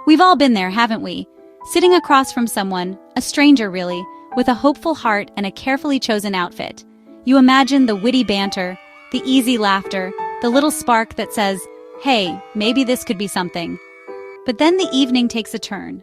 We've all been there, haven't we? Sitting across from someone, a stranger really, with a hopeful heart and a carefully chosen outfit. You imagine the witty banter, the easy laughter, the little spark that says, hey, maybe this could be something. But then the evening takes a turn.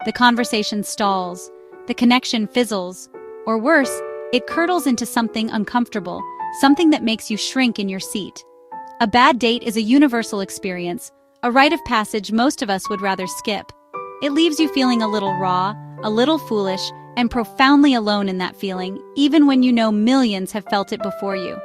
The conversation stalls, the connection fizzles, or worse, it curdles into something uncomfortable, something that makes you shrink in your seat. A bad date is a universal experience, a rite of passage most of us would rather skip. It leaves you feeling a little raw, a little foolish, and profoundly alone in that feeling, even when you know millions have felt it before you.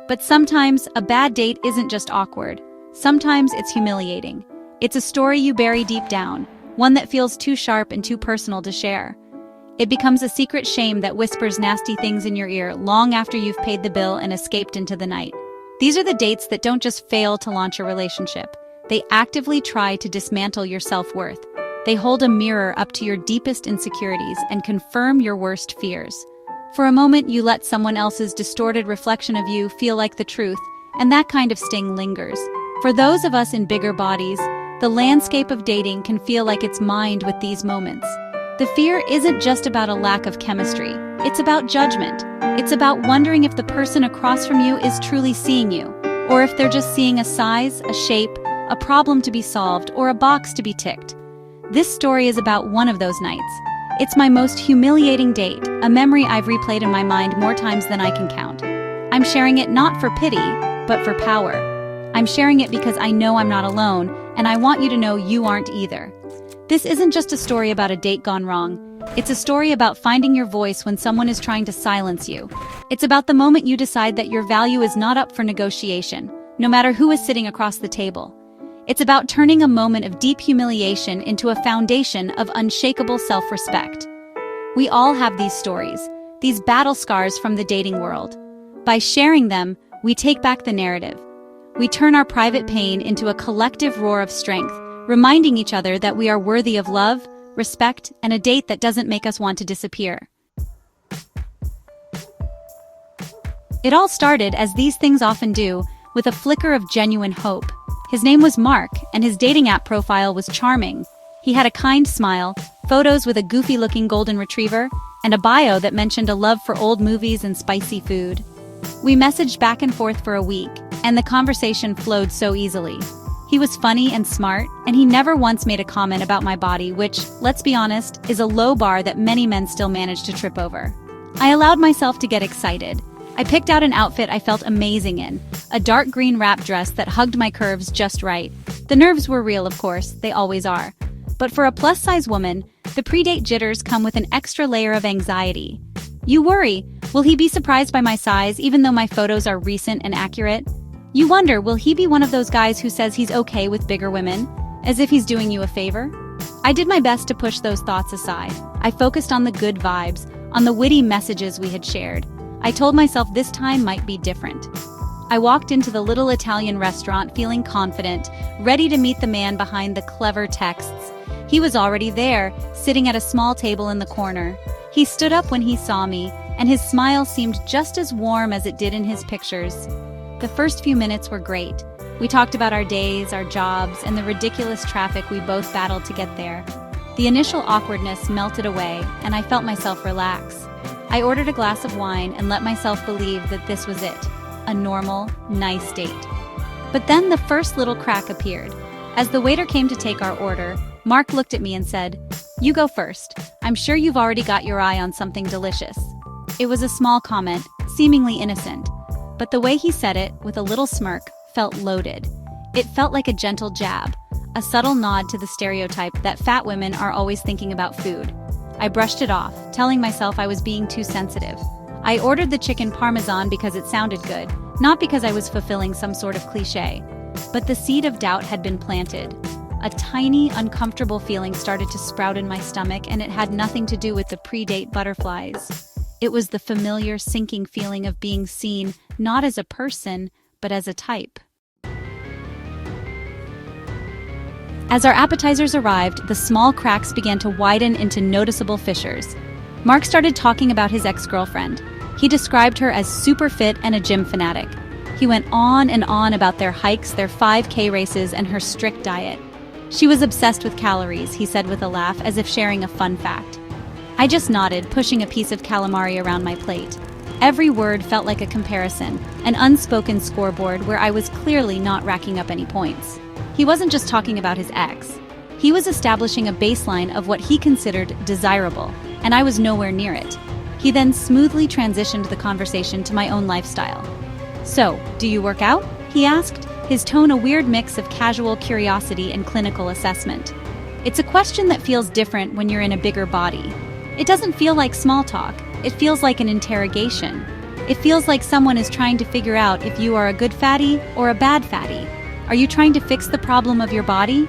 But sometimes, a bad date isn't just awkward. Sometimes it's humiliating. It's a story you bury deep down, one that feels too sharp and too personal to share. It becomes a secret shame that whispers nasty things in your ear long after you've paid the bill and escaped into the night. These are the dates that don't just fail to launch a relationship. They actively try to dismantle your self-worth. They hold a mirror up to your deepest insecurities and confirm your worst fears. For a moment, you let someone else's distorted reflection of you feel like the truth, and that kind of sting lingers. For those of us in bigger bodies, the landscape of dating can feel like it's mined with these moments. The fear isn't just about a lack of chemistry. It's about judgment. It's about wondering if the person across from you is truly seeing you, or if they're just seeing a size, a shape, a problem to be solved, or a box to be ticked. This story is about one of those nights. It's my most humiliating date, a memory I've replayed in my mind more times than I can count. I'm sharing it not for pity, but for power. I'm sharing it because I know I'm not alone, and I want you to know you aren't either. This isn't just a story about a date gone wrong. It's a story about finding your voice when someone is trying to silence you. It's about the moment you decide that your value is not up for negotiation, no matter who is sitting across the table. It's about turning a moment of deep humiliation into a foundation of unshakable self-respect. We all have these stories, these battle scars from the dating world. By sharing them, we take back the narrative. We turn our private pain into a collective roar of strength, reminding each other that we are worthy of love, respect, and a date that doesn't make us want to disappear. It all started, as these things often do, with a flicker of genuine hope. His name was Mark, and his dating app profile was charming. He had a kind smile, photos with a goofy-looking golden retriever, and a bio that mentioned a love for old movies and spicy food. We messaged back and forth for a week, and the conversation flowed so easily. He was funny and smart, and he never once made a comment about my body, which, let's be honest, is a low bar that many men still manage to trip over. I allowed myself to get excited. I picked out an outfit I felt amazing in, a dark green wrap dress that hugged my curves just right. The nerves were real, of course, they always are. But for a plus-size woman, the pre-date jitters come with an extra layer of anxiety. You worry, will he be surprised by my size even though my photos are recent and accurate? You wonder, will he be one of those guys who says he's okay with bigger women, as if he's doing you a favor? I did my best to push those thoughts aside. I focused on the good vibes, on the witty messages we had shared. I told myself this time might be different. I walked into the little Italian restaurant feeling confident, ready to meet the man behind the clever texts. He was already there, sitting at a small table in the corner. He stood up when he saw me, and his smile seemed just as warm as it did in his pictures. The first few minutes were great. We talked about our days, our jobs, and the ridiculous traffic we both battled to get there. The initial awkwardness melted away, and I felt myself relax. I ordered a glass of wine and let myself believe that this was it, a normal, nice date. But then the first little crack appeared. As the waiter came to take our order, Mark looked at me and said, "You go first. I'm sure you've already got your eye on something delicious." It was a small comment, seemingly innocent, but the way he said it, with a little smirk, felt loaded. It felt like a gentle jab, a subtle nod to the stereotype that fat women are always thinking about food. I brushed it off, telling myself I was being too sensitive. I ordered the chicken parmesan because it sounded good, not because I was fulfilling some sort of cliché. But the seed of doubt had been planted. A tiny, uncomfortable feeling started to sprout in my stomach, and it had nothing to do with the pre-date butterflies. It was the familiar, sinking feeling of being seen, not as a person, but as a type. As our appetizers arrived, the small cracks began to widen into noticeable fissures. Mark started talking about his ex-girlfriend. He described her as super fit and a gym fanatic. He went on and on about their hikes, their 5K races, and her strict diet. She was obsessed with calories, he said with a laugh, as if sharing a fun fact. I just nodded, pushing a piece of calamari around my plate. Every word felt like a comparison, an unspoken scoreboard where I was clearly not racking up any points. He wasn't just talking about his ex. He was establishing a baseline of what he considered desirable, and I was nowhere near it. He then smoothly transitioned the conversation to my own lifestyle. "So, do you work out?" he asked, his tone a weird mix of casual curiosity and clinical assessment. It's a question that feels different when you're in a bigger body. It doesn't feel like small talk. It feels like an interrogation. It feels like someone is trying to figure out if you are a good fatty or a bad fatty. Are you trying to fix the problem of your body?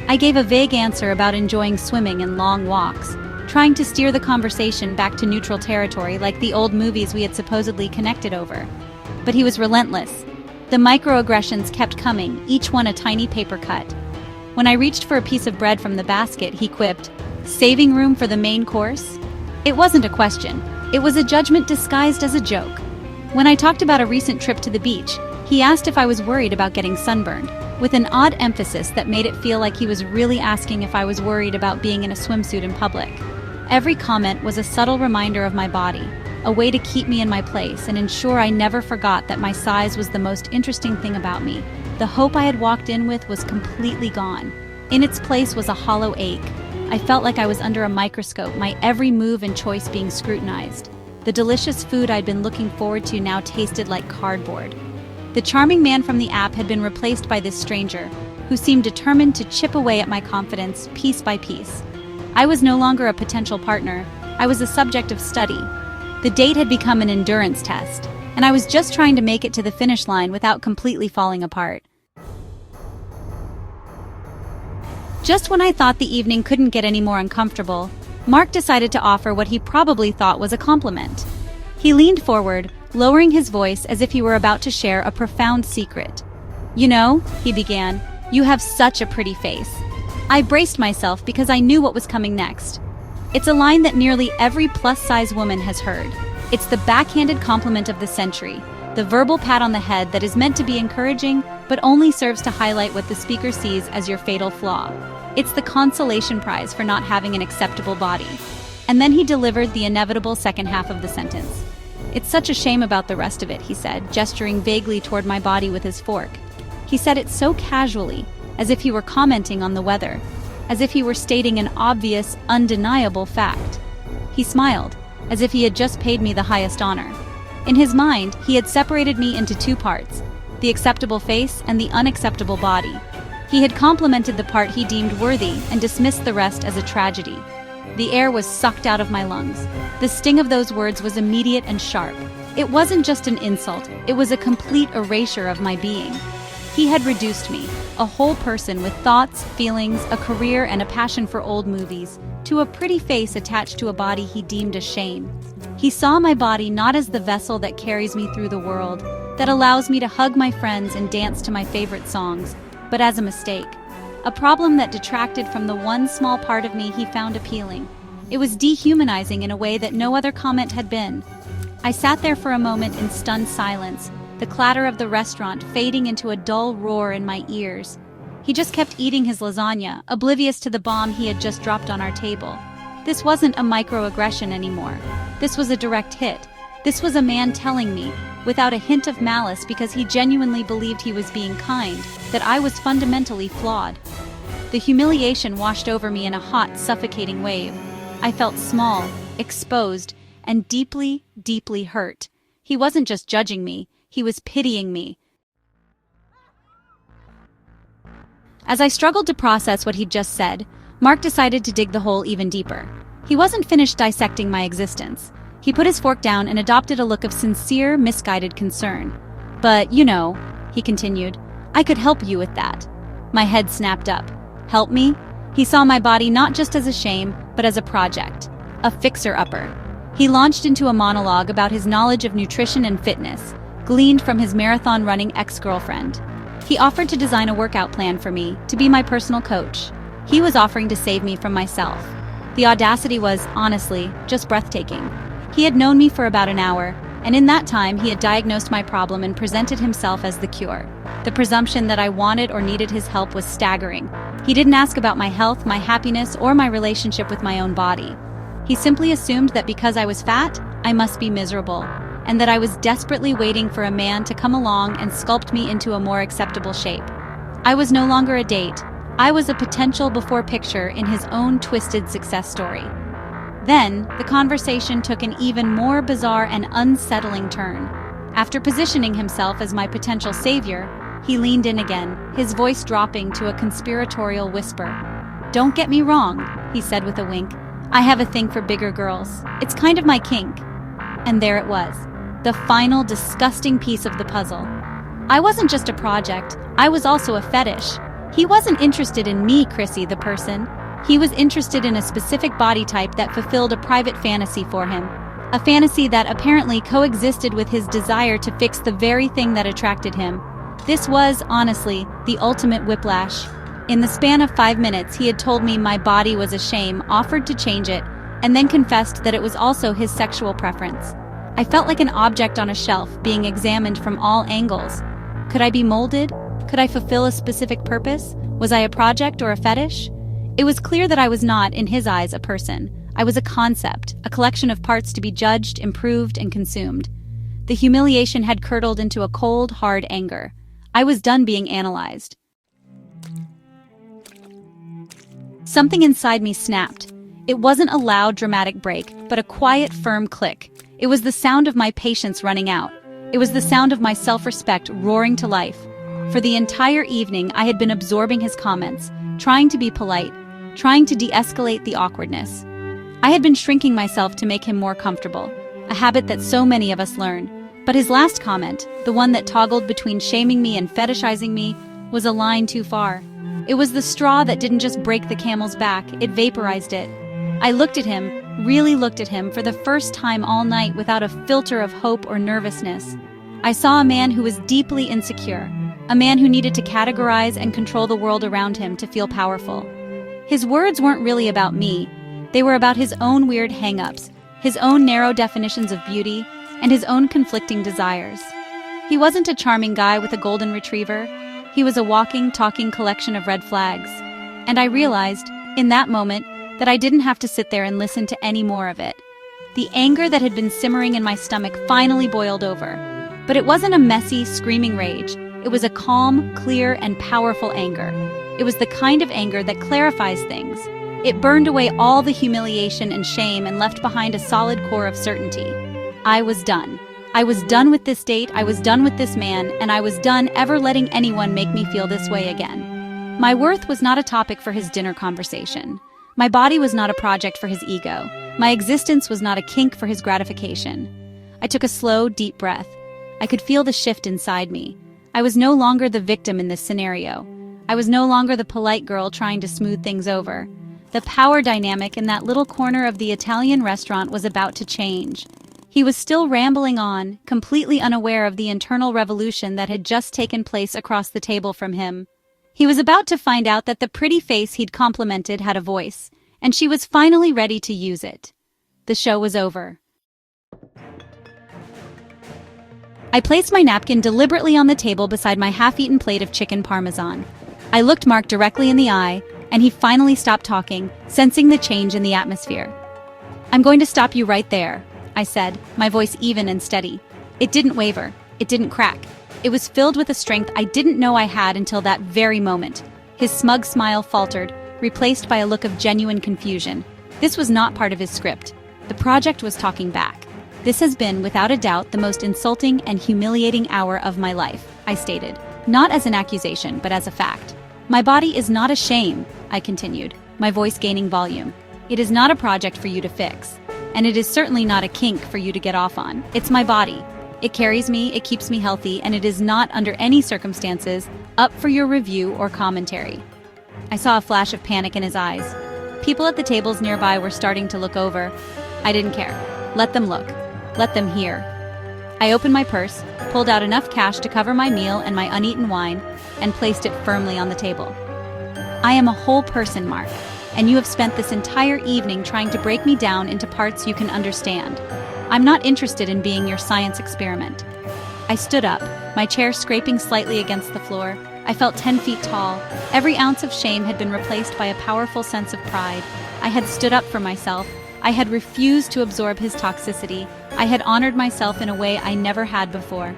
I gave a vague answer about enjoying swimming and long walks, trying to steer the conversation back to neutral territory like the old movies we had supposedly connected over. But he was relentless. The microaggressions kept coming, each one a tiny paper cut. When I reached for a piece of bread from the basket, he quipped, "Saving room for the main course?" It wasn't a question. It was a judgment disguised as a joke. When I talked about a recent trip to the beach, he asked if I was worried about getting sunburned, with an odd emphasis that made it feel like he was really asking if I was worried about being in a swimsuit in public. Every comment was a subtle reminder of my body, a way to keep me in my place and ensure I never forgot that my size was the most interesting thing about me. The hope I had walked in with was completely gone. In its place was a hollow ache. I felt like I was under a microscope, my every move and choice being scrutinized. The delicious food I'd been looking forward to now tasted like cardboard. The charming man from the app had been replaced by this stranger, who seemed determined to chip away at my confidence piece by piece. I was no longer a potential partner. I was a subject of study. The date had become an endurance test, and I was just trying to make it to the finish line without completely falling apart. Just when I thought the evening couldn't get any more uncomfortable, Mark decided to offer what he probably thought was a compliment. He leaned forward, lowering his voice as if he were about to share a profound secret. "You know," he began, "you have such a pretty face." I braced myself because I knew what was coming next. It's a line that nearly every plus-size woman has heard. It's the backhanded compliment of the century, the verbal pat on the head that is meant to be encouraging but only serves to highlight what the speaker sees as your fatal flaw. It's the consolation prize for not having an acceptable body. And then he delivered the inevitable second half of the sentence. "It's such a shame about the rest of it," he said, gesturing vaguely toward my body with his fork. He said it so casually, as if he were commenting on the weather, as if he were stating an obvious, undeniable fact. He smiled, as if he had just paid me the highest honor. In his mind, he had separated me into two parts, the acceptable face and the unacceptable body. He had complimented the part he deemed worthy and dismissed the rest as a tragedy. The air was sucked out of my lungs. The sting of those words was immediate and sharp. It wasn't just an insult, it was a complete erasure of my being. He had reduced me, a whole person with thoughts, feelings, a career, and a passion for old movies, to a pretty face attached to a body he deemed a shame. He saw my body not as the vessel that carries me through the world, that allows me to hug my friends and dance to my favorite songs, but as a mistake. A problem that detracted from the one small part of me he found appealing. It was dehumanizing in a way that no other comment had been. I sat there for a moment in stunned silence, the clatter of the restaurant fading into a dull roar in my ears. He just kept eating his lasagna, oblivious to the bomb he had just dropped on our table. This wasn't a microaggression anymore. This was a direct hit. This was a man telling me, without a hint of malice because he genuinely believed he was being kind, that I was fundamentally flawed. The humiliation washed over me in a hot, suffocating wave. I felt small, exposed, and deeply, deeply hurt. He wasn't just judging me, he was pitying me. As I struggled to process what he'd just said, Mark decided to dig the hole even deeper. He wasn't finished dissecting my existence. He put his fork down and adopted a look of sincere, misguided concern. "But, you know," he continued, "I could help you with that." My head snapped up. Help me? He saw my body not just as a shame, but as a project. A fixer-upper. He launched into a monologue about his knowledge of nutrition and fitness, gleaned from his marathon-running ex-girlfriend. He offered to design a workout plan for me, to be my personal coach. He was offering to save me from myself. The audacity was, honestly, just breathtaking. He had known me for about an hour, And in that time, he had diagnosed my problem and presented himself as the cure. The presumption that I wanted or needed his help was staggering. He didn't ask about my health, my happiness, or my relationship with my own body. He simply assumed that because I was fat, I must be miserable, and that I was desperately waiting for a man to come along and sculpt me into a more acceptable shape. I was no longer a date. I was a potential before picture in his own twisted success story. Then, the conversation took an even more bizarre and unsettling turn. After positioning himself as my potential savior, he leaned in again, his voice dropping to a conspiratorial whisper. "Don't get me wrong," he said with a wink. "I have a thing for bigger girls. It's kind of my kink." And there it was, the final disgusting piece of the puzzle. I wasn't just a project, I was also a fetish. He wasn't interested in me, Chrissy, the person. He was interested in a specific body type that fulfilled a private fantasy for him. A fantasy that apparently coexisted with his desire to fix the very thing that attracted him. This was, honestly, the ultimate whiplash. In the span of 5 minutes, he had told me my body was a shame, offered to change it, and then confessed that it was also his sexual preference. I felt like an object on a shelf, being examined from all angles. Could I be molded? Could I fulfill a specific purpose? Was I a project or a fetish? It was clear that I was not, in his eyes, a person. I was a concept, a collection of parts to be judged, improved, and consumed. The humiliation had curdled into a cold, hard anger. I was done being analyzed. Something inside me snapped. It wasn't a loud, dramatic break, but a quiet, firm click. It was the sound of my patience running out. It was the sound of my self-respect roaring to life. For the entire evening, I had been absorbing his comments, trying to be polite, trying to de-escalate the awkwardness. I had been shrinking myself to make him more comfortable, a habit that so many of us learn. But his last comment, the one that toggled between shaming me and fetishizing me, was a line too far. It was the straw that didn't just break the camel's back, it vaporized it. I looked at him, really looked at him for the first time all night without a filter of hope or nervousness. I saw a man who was deeply insecure, a man who needed to categorize and control the world around him to feel powerful. His words weren't really about me. They were about his own weird hang-ups, his own narrow definitions of beauty, and his own conflicting desires. He wasn't a charming guy with a golden retriever. He was a walking, talking collection of red flags. And I realized, in that moment, that I didn't have to sit there and listen to any more of it. The anger that had been simmering in my stomach finally boiled over. But it wasn't a messy, screaming rage. It was a calm, clear, and powerful anger. It was the kind of anger that clarifies things. It burned away all the humiliation and shame and left behind a solid core of certainty. I was done. I was done with this date, I was done with this man, and I was done ever letting anyone make me feel this way again. My worth was not a topic for his dinner conversation. My body was not a project for his ego. My existence was not a kink for his gratification. I took a slow, deep breath. I could feel the shift inside me. I was no longer the victim in this scenario. I was no longer the polite girl trying to smooth things over. The power dynamic in that little corner of the Italian restaurant was about to change. He was still rambling on, completely unaware of the internal revolution that had just taken place across the table from him. He was about to find out that the pretty face he'd complimented had a voice, and she was finally ready to use it. The show was over. I placed my napkin deliberately on the table beside my half-eaten plate of chicken parmesan. I looked Mark directly in the eye, and he finally stopped talking, sensing the change in the atmosphere. "I'm going to stop you right there," I said, my voice even and steady. It didn't waver. It didn't crack. It was filled with a strength I didn't know I had until that very moment. His smug smile faltered, replaced by a look of genuine confusion. This was not part of his script. The project was talking back. "This has been, without a doubt, the most insulting and humiliating hour of my life," I stated, not as an accusation, but as a fact. "My body is not a shame," I continued, my voice gaining volume. "It is not a project for you to fix. And it is certainly not a kink for you to get off on. It's my body. It carries me, it keeps me healthy, and it is not, under any circumstances, up for your review or commentary." I saw a flash of panic in his eyes. People at the tables nearby were starting to look over. I didn't care. Let them look. Let them hear. I opened my purse, pulled out enough cash to cover my meal and my uneaten wine, and placed it firmly on the table. "I am a whole person, Mark, and you have spent this entire evening trying to break me down into parts you can understand. I'm not interested in being your science experiment. I stood up, my chair scraping slightly against the floor. I felt 10 feet tall. Every ounce of shame had been replaced by a powerful sense of pride. I had stood up for myself. I had refused to absorb his toxicity. I had honored myself in a way I never had before.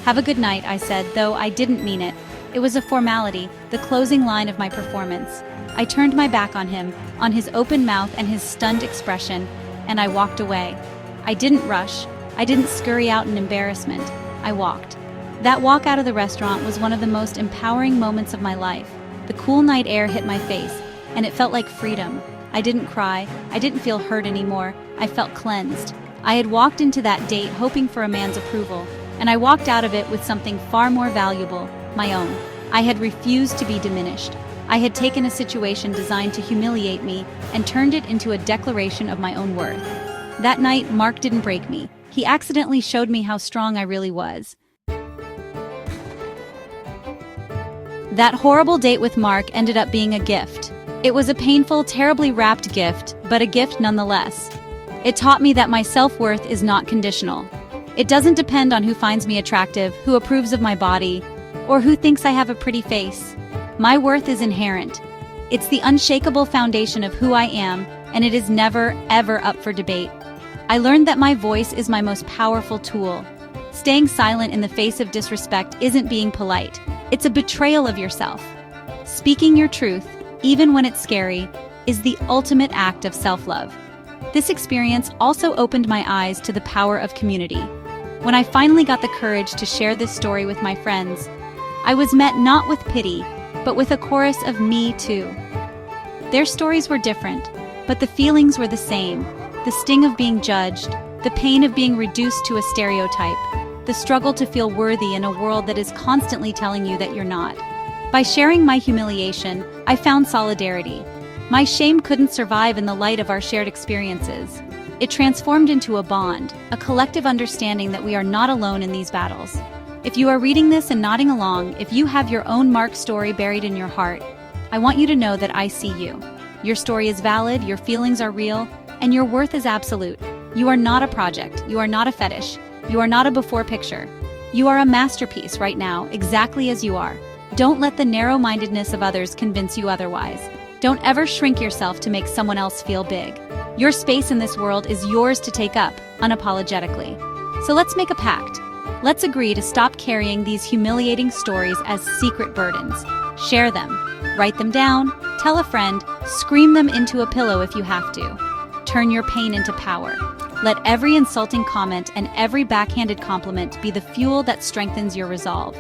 Have a good night, I said, though I didn't mean it. It was a formality, the closing line of my performance. I turned my back on him, on his open mouth and his stunned expression, and I walked away. I didn't rush. I didn't scurry out in embarrassment. I walked. That walk out of the restaurant was one of the most empowering moments of my life. The cool night air hit my face, and it felt like freedom. I didn't cry. I didn't feel hurt anymore. I felt cleansed. I had walked into that date hoping for a man's approval, and I walked out of it with something far more valuable, my own. I had refused to be diminished. I had taken a situation designed to humiliate me and turned it into a declaration of my own worth. That night, Mark didn't break me. He accidentally showed me how strong I really was. That horrible date with Mark ended up being a gift. It was a painful, terribly wrapped gift, but a gift nonetheless. It taught me that my self-worth is not conditional. It doesn't depend on who finds me attractive, who approves of my body, or who thinks I have a pretty face. My worth is inherent. It's the unshakable foundation of who I am, and it is never, ever up for debate. I learned that my voice is my most powerful tool. Staying silent in the face of disrespect isn't being polite. It's a betrayal of yourself. Speaking your truth, even when it's scary, is the ultimate act of self-love. This experience also opened my eyes to the power of community. When I finally got the courage to share this story with my friends, I was met not with pity, but with a chorus of "me too." Their stories were different, but the feelings were the same. The sting of being judged, the pain of being reduced to a stereotype, the struggle to feel worthy in a world that is constantly telling you that you're not. By sharing my humiliation, I found solidarity. My shame couldn't survive in the light of our shared experiences. It transformed into a bond, a collective understanding that we are not alone in these battles. If you are reading this and nodding along, if you have your own Mark story buried in your heart, I want you to know that I see you. Your story is valid, your feelings are real, and your worth is absolute. You are not a project, you are not a fetish, you are not a before picture. You are a masterpiece right now, exactly as you are. Don't let the narrow-mindedness of others convince you otherwise. Don't ever shrink yourself to make someone else feel big. Your space in this world is yours to take up, unapologetically. So let's make a pact. Let's agree to stop carrying these humiliating stories as secret burdens. Share them. Write them down, tell a friend, scream them into a pillow if you have to. Turn your pain into power. Let every insulting comment and every backhanded compliment be the fuel that strengthens your resolve.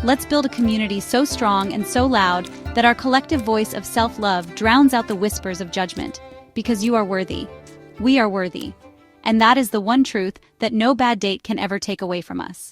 Let's build a community so strong and so loud that our collective voice of self-love drowns out the whispers of judgment. Because you are worthy. We are worthy. And that is the one truth that no bad date can ever take away from us.